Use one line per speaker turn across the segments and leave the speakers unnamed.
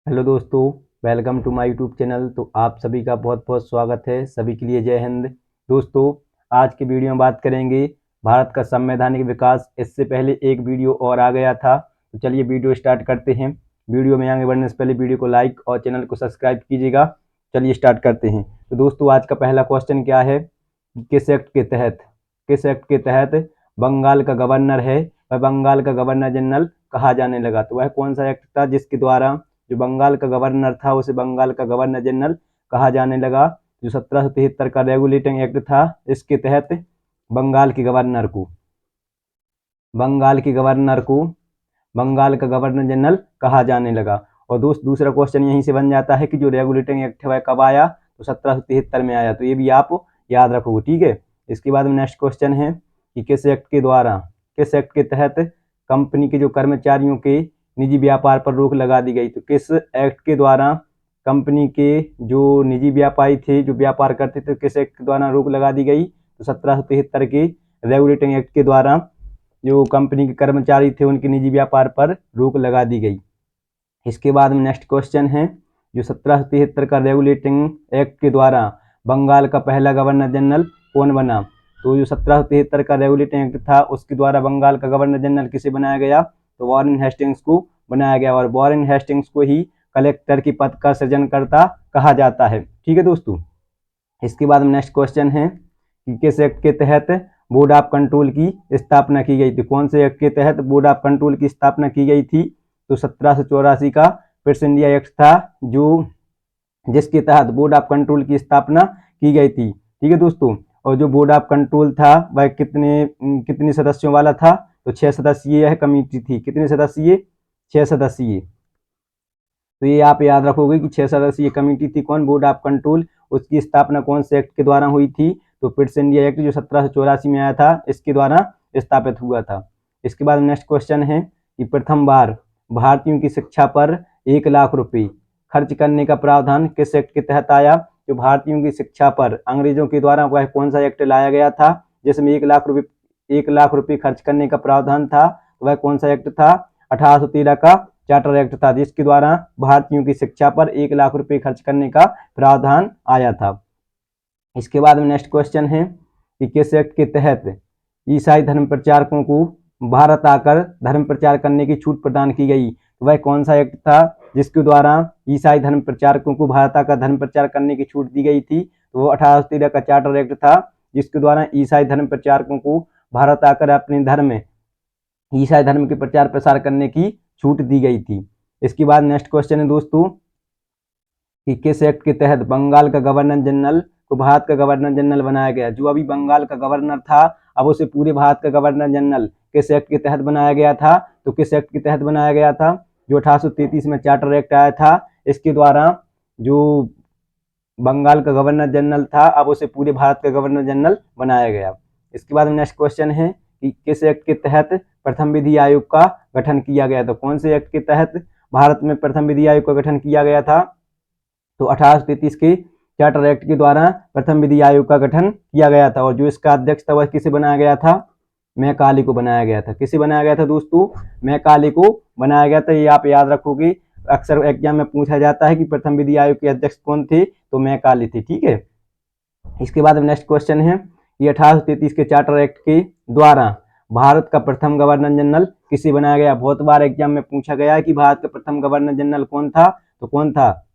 Hello दोस्तों, welcome to my YouTube channel. तो आप सभी का बहुत बहुत स्वागत है। सभी के लिए जय हिंद। दोस्तों, आज की वीडियो में बात करेंगे भारत का संवैधानिक विकास। इससे पहले एक वीडियो और आ गया था, तो चलिए वीडियो स्टार्ट करते हैं। वीडियो में आगे बढ़ने से पहले वीडियो को लाइक और चैनल को सब्सक्राइब कीजिएगा। चलिए स्टार्ट करते हैं। तो दोस्तों, आज का पहला क्वेश्चन क्या है कि किस एक्ट के तहत बंगाल का गवर्नर है वह बंगाल का गवर्नर जनरल कहा जाने लगा। तो वह कौन सा एक्ट था जिसके द्वारा जो बंगाल का गवर्नर था उसे बंगाल का गवर्नर जनरल कहा जाने लगा। जो 1773 का रेगुलेटिंग एक्ट था, इसके तहत बंगाल के गवर्नर को बंगाल के गवर्नर को बंगाल का गवर्नर जनरल कहा जाने लगा। और दूसरा क्वेश्चन यहीं से बन जाता है कि जो रेगुलेटिंग एक्ट है वह कब आया, तो 1773 में आया। तो ये भी आप याद रखोगे, ठीक है। इसके बाद में नेक्स्ट क्वेश्चन है कि किस एक्ट के तहत कंपनी के जो कर्मचारियों के निजी व्यापार पर रोक लगा दी गई। तो किस एक्ट के द्वारा कंपनी के जो निजी व्यापारी थे, जो व्यापार करते थे, किस एक्ट के द्वारा रोक लगा दी गई। तो 1773 के रेगुलेटिंग एक्ट के द्वारा जो कंपनी के कर्मचारी थे उनके निजी व्यापार पर रोक लगा दी गई। इसके बाद में नेक्स्ट क्वेश्चन है जो 1773 का रेगुलेटिंग एक्ट के द्वारा बंगाल का पहला गवर्नर जनरल कौन बना। तो जो 1773 का रेगुलेटिंग एक्ट था उसके द्वारा बंगाल का गवर्नर जनरल किसे बनाया गया, तो वॉरेन हेस्टिंग्स को बनाया गया। और वॉरेन हेस्टिंग्स को ही कलेक्टर की पद का सृजनकर्ता कहा जाता है, ठीक है दोस्तों। इसके बाद में नेक्स्ट क्वेश्चन है कि किस एक्ट के तहत बोर्ड ऑफ कंट्रोल की स्थापना की गई थी। कौन से एक्ट के तहत बोर्ड ऑफ कंट्रोल की स्थापना की गई थी, तो 1784 का पिट्स इंडिया एक्ट था जो जिसके तहत बोर्ड ऑफ कंट्रोल की स्थापना की गई थी, ठीक है दोस्तों। और जो बोर्ड ऑफ कंट्रोल था वह कितने सदस्यों वाला था, तो 6 सदस्यीय यह कमेटी थी। कितने सदस्यीय, 6 सदस्यीय। तो ये आप याद रखोगे कि 6 सदस्यीय कमेटी थी कौन, बोर्ड ऑफ कंट्रोल। उसकी स्थापना कौन से एक्ट के द्वारा हुई थी, तो पिट्स इंडिया एक्ट जो 1784 में आया था इसके द्वारा स्थापित हुआ था। इसके बाद नेक्स्ट क्वेश्चन है कि प्रथम बार भारतीयों की शिक्षा पर 1 लाख रुपए खर्च करने का प्रावधान किस एक्ट के तहत आया। जो भारतीयों की शिक्षा पर अंग्रेजों के द्वारा वह कौन सा एक्ट लाया गया था जिसमें 1 लाख रुपए खर्च करने का प्रावधान था, वह कौन सा एक्ट था, 1813 का चार्टर एक्ट था जिसके द्वारा भारतीयों की शिक्षा पर 1 लाख रुपए खर्च करने का प्रावधान आया था। इसके बाद में नेक्स्ट क्वेश्चन है कि किस एक्ट के तहत ईसाई धर्म प्रचारकों को भारत आकर धर्म प्रचार करने की छूट प्रदान की गई। वह कौन सा एक्ट था जिसके द्वारा ईसाई धर्म प्रचारकों को भारत आकर धर्म प्रचार करने की छूट दी गई थी, तो वो 1813 का चार्टर एक्ट था जिसके द्वारा ईसाई धर्म प्रचारकों को भारत आकर अपने धर्म ईसाई धर्म के प्रचार प्रसार करने की छूट दी गई थी। इसके बाद नेक्स्ट क्वेश्चन है दोस्तों कि किस एक्ट के तहत बंगाल का गवर्नर जनरल को भारत का गवर्नर जनरल बनाया गया। जो अभी बंगाल का गवर्नर था अब उसे पूरे भारत का गवर्नर जनरल किस एक्ट के तहत बनाया गया था, तो किस एक्ट के तहत बनाया गया था, जो 1833 में चार्टर एक्ट आया था इसके द्वारा जो बंगाल का गवर्नर जनरल था अब उसे पूरे भारत का गवर्नर जनरल बनाया गया। इसके बाद नेक्स्ट क्वेश्चन है कि किस एक्ट के तहत प्रथम विधि आयोग का गठन किया गया था। कौन से एक्ट के तहत भारत में प्रथम विधि आयोग का गठन किया गया था, तो 1833 के चार्टर एक्ट के द्वारा प्रथम विधि आयोग का गठन किया गया था। और जो इसका अध्यक्ष था वह किसे बनाया गया था, मैकाले को बनाया गया था। किसे बनाया गया था दोस्तों, मैकाले को बनाया गया था। ये आप याद रखोगे, अक्सर एग्जाम में पूछा जाता है कि प्रथम विधि आयोग के अध्यक्ष कौन थे, तो मैकाले थे, ठीक है। इसके बाद नेक्स्ट क्वेश्चन है कि 1833 के चार्टर एक्ट के द्वारा भारत का प्रथम गवर्नर जनरल किसे बनाया गया। बहुत बार एग्जाम में पूछा गया है कि भारत का प्रथम गवर्नर जनरल कौन था, तो कौन था,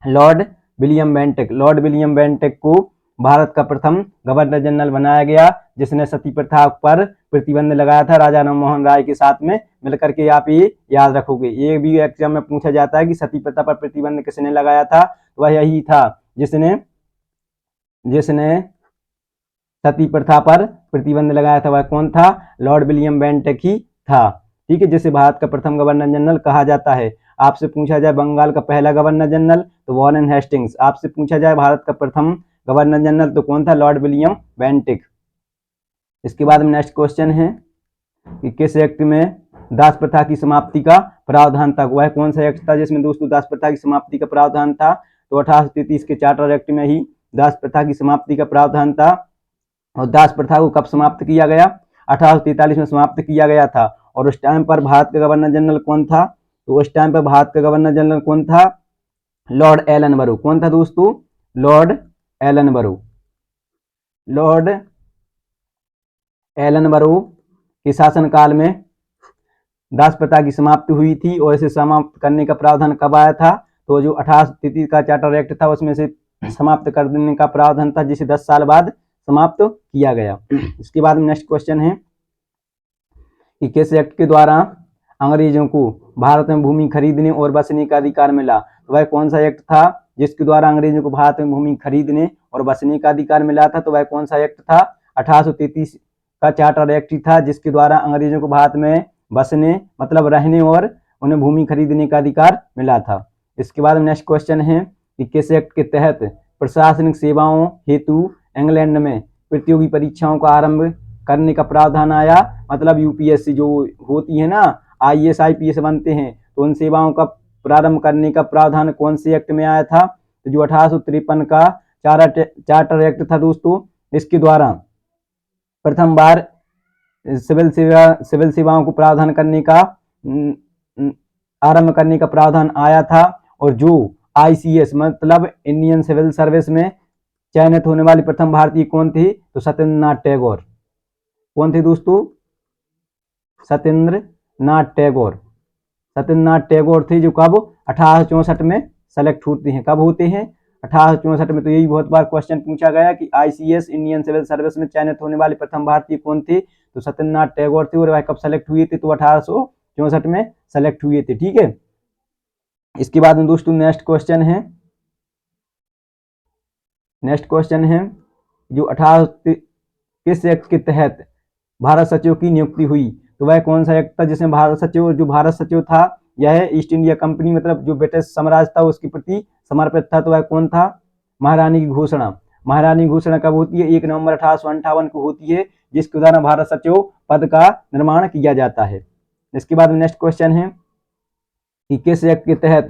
Lord William Bentinck. Lord William Bentinck को भारत का प्रथम गवर्नर जनरल बनाया गया जिसने सती प्रथा पर प्रतिबंध लगाया था राजा राममोहन राय के साथ में मिलकर के। आप ये याद रखोगे, ये भी एग्जाम में पूछा जाता है कि सती प्रथा पर प्रतिबंध किसने लगाया था, तो वह यही था जिसने सती प्रथा पर प्रतिबंध लगाया था। वह कौन था, लॉर्ड विलियम बेंटिक ही था, ठीक है, जिसे भारत का प्रथम गवर्नर जनरल कहा जाता है। आपसे पूछा जाए बंगाल का पहला गवर्नर जनरल, तो वॉरेन हेस्टिंग्स। आपसे पूछा जाए भारत का प्रथम गवर्नर जनरल, तो कौन था, लॉर्ड विलियम बेंटिक। इसके बाद में नेक्स्ट क्वेश्चन है कि किस एक्ट में दास प्रथा की समाप्ति का प्रावधान था। वह कौन सा एक्ट था जिसमें दोस्तों दास प्रथा की समाप्ति का प्रावधान था, तो 1833 के चार्टर एक्ट में ही दास प्रथा की समाप्ति का प्रावधान था। और दास प्रथा को कब समाप्त किया गया, 1843 में समाप्त किया गया था। और उस टाइम पर भारत का गवर्नर जनरल कौन था, तो उस टाइम पर भारत का गवर्नर जनरल कौन था? लॉर्ड एलन बरो। कौन था दोस्तों? लॉर्ड एलन बरो। लॉर्ड एलन बरो के शासनकाल में दास प्रथा की समाप्ति हुई थी, और इसे समाप्त करने का प्रावधान कब आया था? तो जो 1833 का चार्टर एक्ट था उसमें से समाप्त कर देने का प्रावधान था, जिसे 10 साल बाद समाप्त किया गया। इसके बाद में नेक्स्ट क्वेश्चन है कि किस एक्ट के द्वारा अंग्रेजों को भारत में भूमि खरीदने और बसने का अधिकार मिला? तो वह कौन सा एक्ट था जिसके द्वारा अंग्रेजों को भारत में भूमि खरीदने और बसने का अधिकार मिला था? तो वह कौन सा एक्ट था? 1833 का चार्टर एक्ट था, जिसके द्वारा अंग्रेजों को भारत में बसने मतलब रहने और उन्हें भूमि खरीदने का अधिकार मिला था। इसके बाद नेक्स्ट क्वेश्चन है कि किस एक्ट के तहत प्रशासनिक सेवाओं हेतु इंग्लैंड में प्रतियोगी परीक्षाओं का आरंभ करने का प्रावधान आया? मतलब यूपीएससी जो होती है ना, आईएएस आईपीएस बनते हैं, तो उन सेवाओं का प्रारंभ करने का प्रावधान कौन से एक्ट में आया था? तो जो 1853 का चार्टर एक्ट था दोस्तों, इसके द्वारा प्रथम बार सिविल सेवाओं को प्रावधान करने का आरंभ करने का प्रावधान आया था। और जो आईसीएस मतलब इंडियन सिविल सर्विस में चयनित होने वाली प्रथम भारतीय कौन थी? तो सत्येंद्रनाथ टैगोर। कौन थे दोस्तों? सत्येंद्रनाथ टैगोर। सत्येंद्रनाथ टैगोर थे, जो कब 1864 में सेलेक्ट होते हैं। कब होते हैं? 1864 में। तो यही बहुत बार क्वेश्चन पूछा गया कि आईसीएस इंडियन सिविल सर्विस में चयनित होने वाले प्रथम भारतीय कौन थे? तो सत्येंद्रनाथ टैगोर थे। और वह कब सेलेक्ट हुए थे? तो 1864 में सेलेक्ट हुए थे। ठीक है। इसके बाद में दोस्तों नेक्स्ट क्वेश्चन है जो 18 किस एक्ट के तहत भारत सचिव की नियुक्ति हुई? तो वह कौन सा एक्ट था जिसमें भारत सचिव, जो भारत सचिव था यह ईस्ट इंडिया कंपनी मतलब जो ब्रिटिश साम्राज्य था उसके प्रति समर्पित था। तो वह कौन था? महारानी की घोषणा। महारानी की घोषणा कब होती है? 1 नवंबर 1858 को होती है, जिसके द्वारा भारत सचिव पद का निर्माण किया जाता है। इसके बाद नेक्स्ट क्वेश्चन है कि किस एक्ट के तहत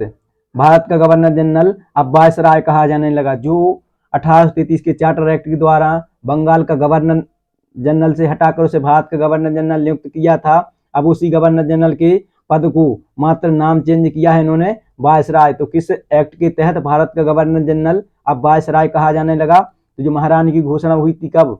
भारत का गवर्नर जनरल अब वायसराय कहा जाने लगा? जो 1833 के चार्टर एक्ट के द्वारा बंगाल का गवर्नर जनरल से हटाकर उसे भारत का गवर्नर जनरल नियुक्त किया था, अब उसी गवर्नर जनरल के पद को मात्र नाम चेंज किया है इन्होंने वायसराय। तो किस एक्ट के तहत भारत का गवर्नर जनरल अब वायसराय कहा जाने लगा? तो जो महारानी की घोषणा हुई थी कब?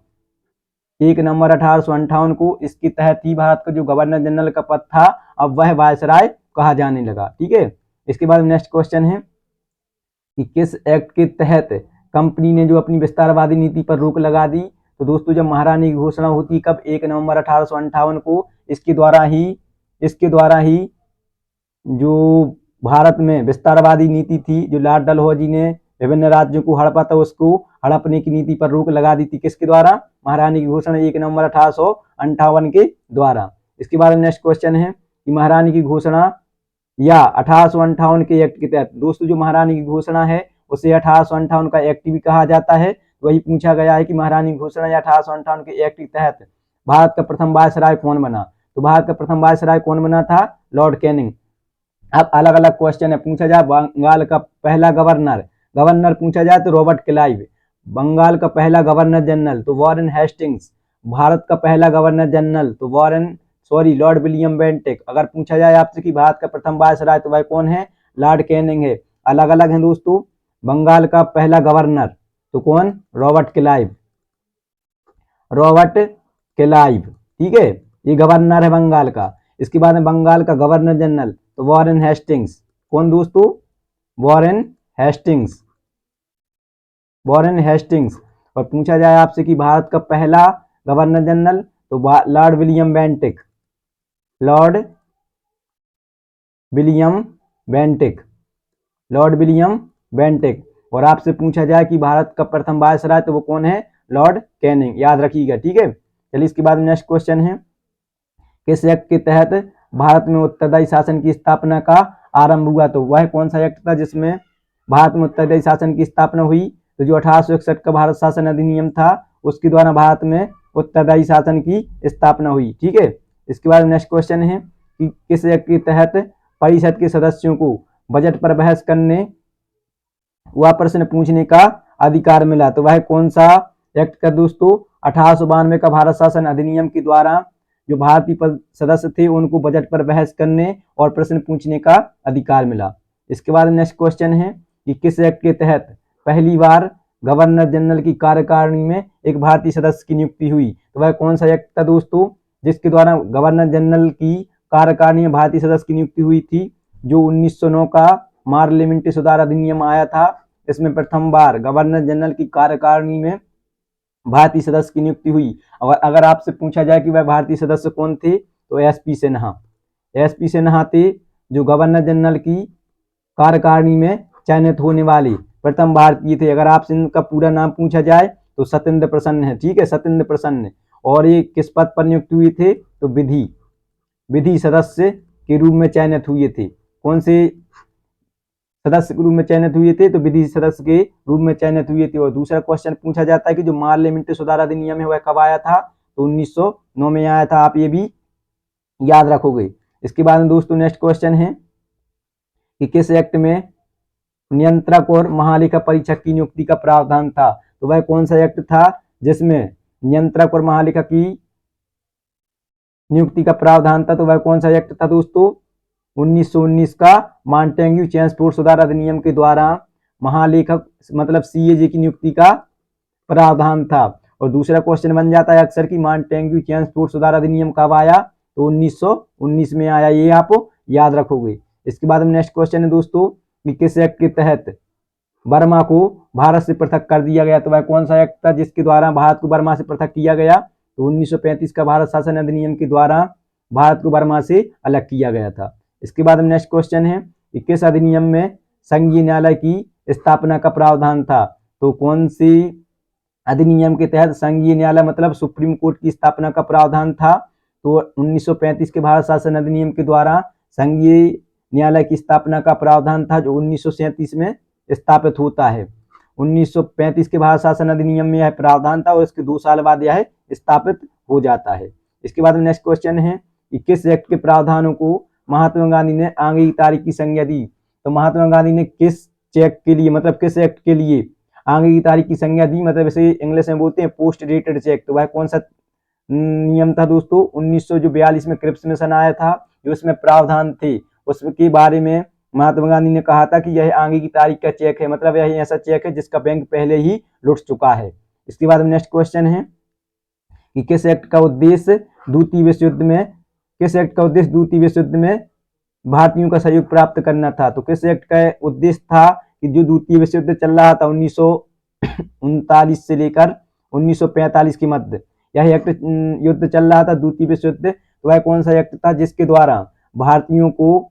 1 नवंबर 1858 को। इसके तहत ही भारत का जो गवर्नर जनरल का पद था अब वह वायसराय कहा जाने लगा। ठीक है। इसके बाद नेक्स्ट क्वेश्चन है कि किस एक्ट के तहत कंपनी ने जो अपनी विस्तारवादी नीति पर रोक लगा दी? तो दोस्तों जब महारानी की घोषणा होती है कब? 1 नवंबर 1858 को। इसके द्वारा ही जो भारत में विस्तारवादी नीति थी, जो लॉर्ड डलहौजी ने विभिन्न राज्यों को हड़पा था, उसको हड़पने की नीति पर रोक लगा दी थी। किसके द्वारा? महारानी की घोषणा 1 नवंबर 1858 के द्वारा। इसके बाद नेक्स्ट क्वेश्चन है कि महारानी की घोषणा या 1858 के एक्ट के तहत, दोस्तों जो महारानी की घोषणा है उसे 1858 का एक्ट भी कहा जाता है। वही पूछा गया है कि महारानी की घोषणा या 1858 के एक्ट के तहत भारत का प्रथम वायसराय कौन बना? तो भारत का प्रथम वायसराय कौन बना था? Lord Canning. अब अलग अलग क्वेश्चन है, पूछा जाए बंगाल का पहला गवर्नर पूछा जाए तो रॉबर्ट क्लाइव। बंगाल का पहला गवर्नर जनरल तो वॉरेन हेस्टिंग्स। भारत का पहला गवर्नर जनरल तो लॉर्ड विलियम बेंटिक। अगर पूछा जाए आपसे कि भारत का प्रथम वायसराय तो वह कौन है? लॉर्ड कैनिंग है। अलग अलग है दोस्तों। बंगाल का पहला गवर्नर तो कौन? Robert Clive. ठीक है, ये गवर्नर है बंगाल का। इसके बाद में बंगाल का गवर्नर जनरल तो वॉरेन हेस्टिंग्स। कौन दोस्तों? Warren Hastings. और पूछा जाए आपसे कि भारत का पहला गवर्नर जनरल तो लॉर्ड विलियम बेंटिक। और आपसे पूछा जाए कि भारत का प्रथम वायसराय तो वो कौन है? Lord Canning. याद रखिएगा। ठीक है। चलिए इसके बाद नेक्स्ट क्वेश्चन है किस एक्ट के तहत भारत में उत्तरदायी शासन की स्थापना का आरंभ हुआ? तो वह कौन सा एक्ट था जिसमें भारत में उत्तरदायी शासन की स्थापना हुई? तो जो 1861 का भारत शासन अधिनियम था उसके द्वारा भारत में उत्तरदायी शासन की स्थापना हुई। ठीक है। इसके बाद नेक्स्ट क्वेश्चन है कि किस एक्ट के तहत परिषद के सदस्यों को बजट पर बहस करने व प्रश्न पूछने का अधिकार मिला? तो वह कौन सा एक्ट का दोस्तों? 1892 का भारत शासन अधिनियम के द्वारा जो भारतीय सदस्य थे उनको बजट पर बहस करने और प्रश्न पूछने का अधिकार मिला। इसके बाद नेक्स्ट क्वेश्चन है कि किस एक्ट के तहत पहली बार गवर्नर जनरल की कार्यकारिणी में एक भारतीय सदस्य की नियुक्ति हुई? तो वह कौन सा एक्ट था दोस्तों जिसके द्वारा गवर्नर जनरल की कार्यकारिणी में भारतीय सदस्य की नियुक्ति हुई थी? जो 1909 का पार्लियामेंट्री सुधार अधिनियम आया था, इसमें प्रथम बार गवर्नर जनरल की कार्यकारिणी में भारतीय सदस्य की नियुक्ति हुई। अगर आपसे पूछा जाए कि वह भारतीय सदस्य कौन थे, तो एसपी सिन्हा। एसपी सिन्हा थे जो गवर्नर जनरल की कार्यकारिणी में चयनित होने वाले प्रथम भारतीय थे। अगर आपसे इनका पूरा नाम पूछा जाए तो सत्येंद्र प्रसन्न है, ठीक है, सत्येंद्र प्रसन्न। और ये किस पद पर नियुक्त हुए थे? तो विधि सदस्य के रूप में चयनित हुए थे। कौन से सदस्य के रूप में चयनित हुए थे? तो विधि सदस्य के रूप में चयनित हुए थे। और दूसरा क्वेश्चन पूछा जाता है कि जो पार्लियामेंट्री सुधार अधिनियम है वह कब आया था? तो 1909 में आया था। आप ये भी याद रखोगे। इसके बाद में दोस्तों नेक्स्ट क्वेश्चन है कि किस एक्ट में नियंत्रक और महालेखा परीक्षक की नियुक्ति का प्रावधान था? तो वह कौन सा एक्ट था जिसमें नियंत्रक और महालेखा की नियुक्ति का प्रावधान था? तो वह कौन सा एक्ट था दोस्तों? 1919 का मॉन्टेग्यू चेम्सफोर्ड सुधार अधिनियम के द्वारा महालेखक मतलब सीएजी की नियुक्ति का प्रावधान था। और दूसरा क्वेश्चन बन जाता है अक्सर की मॉन्टेग्यू चेम्सफोर्ड सुधार अधिनियम कब आया? तो 1919 में आया। ये आप याद रखोगे। इसके बाद में नेक्स्ट क्वेश्चन है दोस्तों कि किस एक्ट के तहत बर्मा को भारत से पृथक कर दिया गया? तो वह कौन सा एक्ट था जिसके द्वारा भारत को बर्मा से पृथक किया गया? तो 1935 का भारत शासन अधिनियम के द्वारा भारत को बर्मा से अलग किया गया था। इसके बाद में नेक्स्ट क्वेश्चन है कि किस अधिनियम में संघीय न्यायालय की स्थापना का प्रावधान था? तो कौन सी अधिनियम के तहत संघीय न्यायालय मतलब सुप्रीम कोर्ट की स्थापना का प्रावधान था? तो 1935 के भारत शासन अधिनियम के द्वारा संघीय न्यायालय की स्थापना का प्रावधान था, जो 1937 में स्थापित होता है। 1935 के भारत शासन अधिनियम में यह प्रावधान था और इसके 2 साल बाद यह स्थापित हो जाता है। इसके बाद में नेक्स्ट क्वेश्चन है कि किस एक्ट के प्रावधानों को महात्मा गांधी ने आगे की तारीख की संज्ञा दी? तो महात्मा गांधी ने किस चेक के लिए मतलब किस एक्ट के लिए आगे की तारीख की संज्ञा दी? मतलब इसे इंग्लिश में बोलते हैं पोस्ट डेटेड चेक। तो वह कौन सा नियम था दोस्तों? 1942 में क्रिप्स मिशन आया था, जो इसमें प्रावधान थे उसके बारे में महात्मा गांधी ने कहा था कि यह आगे की तारीख का चेक है, मतलब यह ऐसा चेक है जिसका बैंक पहले ही लुट चुका है। इसके बाद नेक्स्ट क्वेश्चन है कि किस एक्ट का उद्देश्य द्वितीय विश्व युद्ध में भारतीयों का सहयोग प्राप्त करना था? तो किस एक्ट का उद्देश्य था कि जो द्वितीय विश्व युद्ध चल रहा था 1939 से लेकर 1945 के मध्य, यह एक्ट युद्ध चल रहा था द्वितीय विश्व युद्ध। तो वह कौन सा एक्ट था जिसके द्वारा भारतीयों को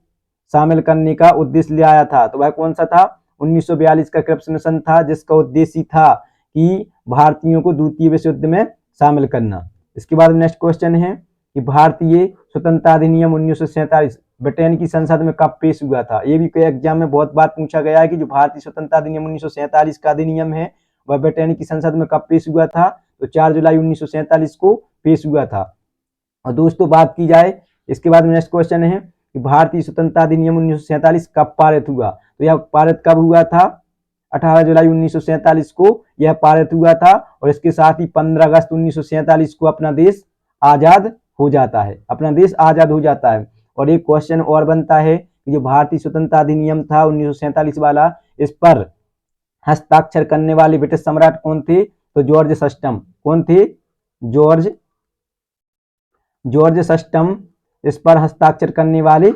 शामिल करने का उद्देश्य ले आया था? तो वह कौन सा था? 1942 का क्रिप्स मिशन था, जिसका उद्देश्य था कि भारतीयों को द्वितीय विश्व युद्ध में शामिल करना। इसके बाद नेक्स्ट क्वेश्चन है कि भारतीय स्वतंत्रता अधिनियम 1947 ब्रिटेन की संसद में कब पेश हुआ था? ये भी कई एग्जाम में बहुत बार पूछा गया है कि जो भारतीय स्वतंत्रता अधिनियम 1947 का अधिनियम है वह ब्रिटेन की संसद में कब पेश हुआ था? तो 4 जुलाई 1947 को पेश हुआ था। और दोस्तों बात की जाए इसके बाद नेक्स्ट क्वेश्चन है कि भारतीय स्वतंत्रता अधिनियम 1947 कब पारित हुआ? तो यह पारित कब हुआ था? 18 जुलाई 1947 को यह पारित हुआ था। और इसके साथ ही 15 अगस्त 1947 को अपना देश आजाद हो जाता है। और एक क्वेश्चन और बनता है कि जो भारतीय स्वतंत्रता अधिनियम था 1947 वाला, इस पर हस्ताक्षर करने वाले ब्रिटिश सम्राट कौन थे? तो जॉर्ज सस्टम। कौन थे? जॉर्ज सस्टम इस पर हस्ताक्षर करने वाले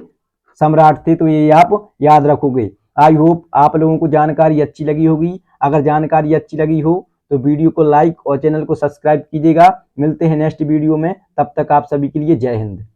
सम्राट थे। तो ये आप याद रखोगे। आई होप आप लोगों को जानकारी अच्छी लगी होगी। अगर जानकारी अच्छी लगी हो तो वीडियो को लाइक और चैनल को सब्सक्राइब कीजिएगा। मिलते हैं नेक्स्ट वीडियो में, तब तक आप सभी के लिए जय हिंद।